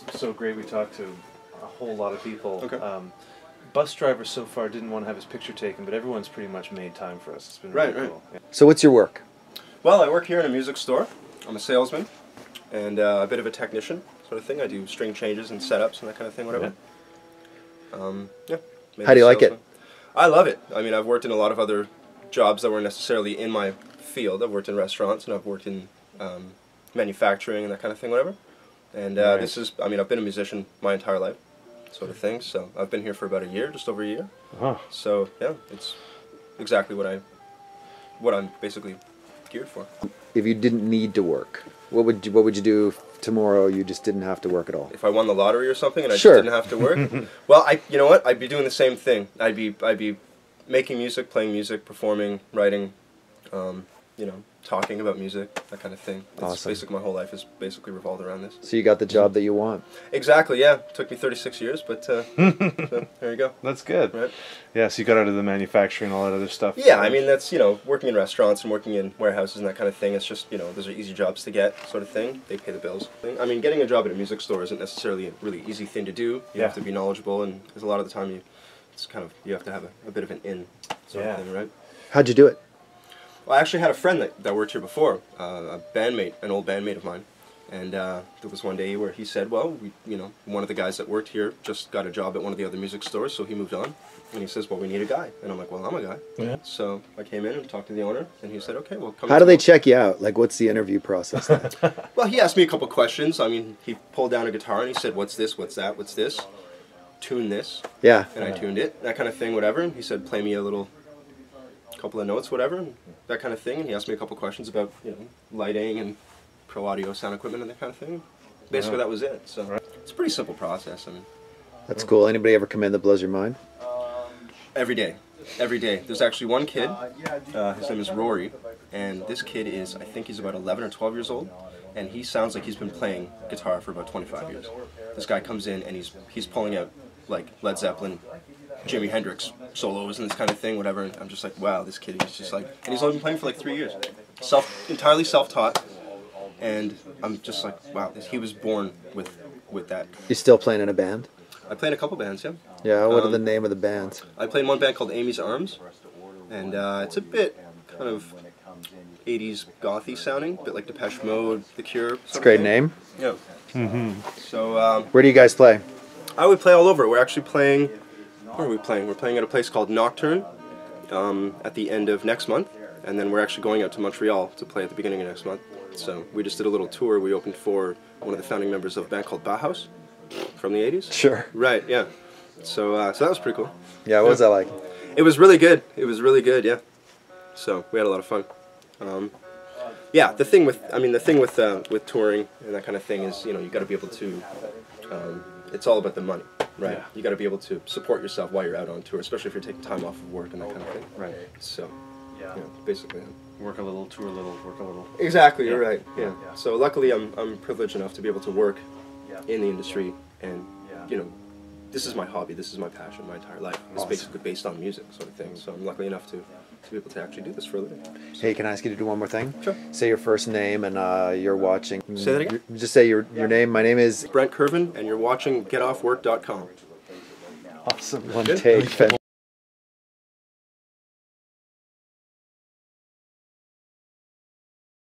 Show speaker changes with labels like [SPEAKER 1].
[SPEAKER 1] was so great. We talked to a whole lot of people.
[SPEAKER 2] Okay.
[SPEAKER 1] Bus driver so far didn't want to have his picture taken, but everyone's pretty much made time for us. It's been really cool. Yeah.
[SPEAKER 3] So what's your work?
[SPEAKER 2] Well, I work here in a music store. I'm a salesman and a bit of a technician sort of thing. I do string changes and setups and that kind of thing, whatever. Yeah.
[SPEAKER 3] How do you like it?
[SPEAKER 2] I love it. I mean, I've worked in a lot of other jobs that weren't necessarily in my field. I've worked in restaurants and I've worked in manufacturing and that kind of thing, whatever. And this is, I mean, I've been a musician my entire life, sort of thing. So I've been here for about a year, just over a year. So yeah, it's exactly what I'm basically geared for.
[SPEAKER 3] If you didn't need to work, what would you do if tomorrow you just didn't have to work at all?
[SPEAKER 2] If I won the lottery or something and I just didn't have to work, well, you know what? I'd be doing the same thing. I'd be making music, playing music, performing, writing, you know, talking about music, that kind of thing. It's basically my whole life is basically revolved around this.
[SPEAKER 3] So you got the job that you want.
[SPEAKER 2] Exactly, yeah. It took me 36 years, but so there you go.
[SPEAKER 1] That's good.
[SPEAKER 2] Right?
[SPEAKER 1] Yeah, so you got out of the manufacturing and all that other stuff.
[SPEAKER 2] Yeah, I mean, that's, you know, working in restaurants and working in warehouses and that kind of thing. It's just, you know, those are easy jobs to get, sort of thing. They pay the bills. I mean, getting a job at a music store isn't necessarily a really easy thing to do. You have to be knowledgeable, and there's a lot of the time you have to have a bit of an in sort of thing, right?
[SPEAKER 3] How'd you do it?
[SPEAKER 2] Well, I actually had a friend that worked here before, a bandmate, an old bandmate of mine, and there was one day where he said, well, you know, one of the guys that worked here just got a job at one of the other music stores, so he moved on, and he says, well, we need a guy, and I'm like, well, I'm a guy. Yeah. So I came in and talked to the owner, and he said, okay, well, come.
[SPEAKER 3] How do they check you out? Like, what's the interview process then?
[SPEAKER 2] Well, he asked me a couple questions. I mean, he pulled down a guitar and he said, what's this, what's that, what's this? Tune this.
[SPEAKER 3] Yeah.
[SPEAKER 2] And I tuned it, that kind of thing, whatever, and he said, play me a couple of notes, whatever, and that kind of thing, and he asked me a couple questions about, you know, lighting and pro audio sound equipment and that kind of thing. Basically, that was it. So it's a pretty simple process. I mean,
[SPEAKER 3] that's cool. Anybody ever come in that blows your mind?
[SPEAKER 2] Every day. There's actually one kid. His name is Rory, and this kid is, I think he's about 11 or 12 years old, and he sounds like he's been playing guitar for about 25 years. This guy comes in and he's pulling out like Led Zeppelin, Jimi Hendrix solos and this kind of thing, whatever. And I'm just like, wow, this kid is just like, and he's only been playing for like 3 years, entirely self-taught, and I'm just like, wow, he was born with that.
[SPEAKER 3] You still playing in a band?
[SPEAKER 2] I play in a couple bands, yeah.
[SPEAKER 3] Yeah, what are the name of the bands?
[SPEAKER 2] I play in one band called Amy's Arms, and it's a bit kind of 80s gothy sounding, a bit like Depeche Mode, The Cure.
[SPEAKER 3] It's a great name.
[SPEAKER 2] Yeah. So
[SPEAKER 3] where do you guys play?
[SPEAKER 2] I would play all over. We're actually playing. Where are we playing? We're playing at a place called Nocturne at the end of next month, and then we're actually going out to Montreal to play at the beginning of next month. So we just did a little tour. We opened for one of the founding members of a band called Bauhaus from the 80s.
[SPEAKER 3] Sure.
[SPEAKER 2] Right, yeah. So that was pretty cool.
[SPEAKER 3] Yeah, what was that like?
[SPEAKER 2] It was really good. It was really good, yeah. So we had a lot of fun. Yeah, the thing with touring and that kind of thing is, you know, you got to be able to. It's all about the money, right? Yeah. You got to be able to support yourself while you're out on tour, especially if you're taking time off of work and that kind of thing.
[SPEAKER 1] Right.
[SPEAKER 2] So, basically,
[SPEAKER 1] work a little, tour a little, work a little.
[SPEAKER 2] Exactly. You're right. Yeah. So luckily, I'm privileged enough to be able to work in the industry, and you know, this is my hobby. This is my passion. My entire life is basically based on music, sort of thing. So I'm lucky enough to be able to actually do this for a living. So.
[SPEAKER 3] Hey, can I ask you to do one more thing?
[SPEAKER 2] Sure.
[SPEAKER 3] Say your first name and you're watching.
[SPEAKER 2] Say that again?
[SPEAKER 3] Just say your name. My name is
[SPEAKER 2] Brent Curvin, and you're watching GetOffWork.com.
[SPEAKER 1] Awesome.
[SPEAKER 3] One take.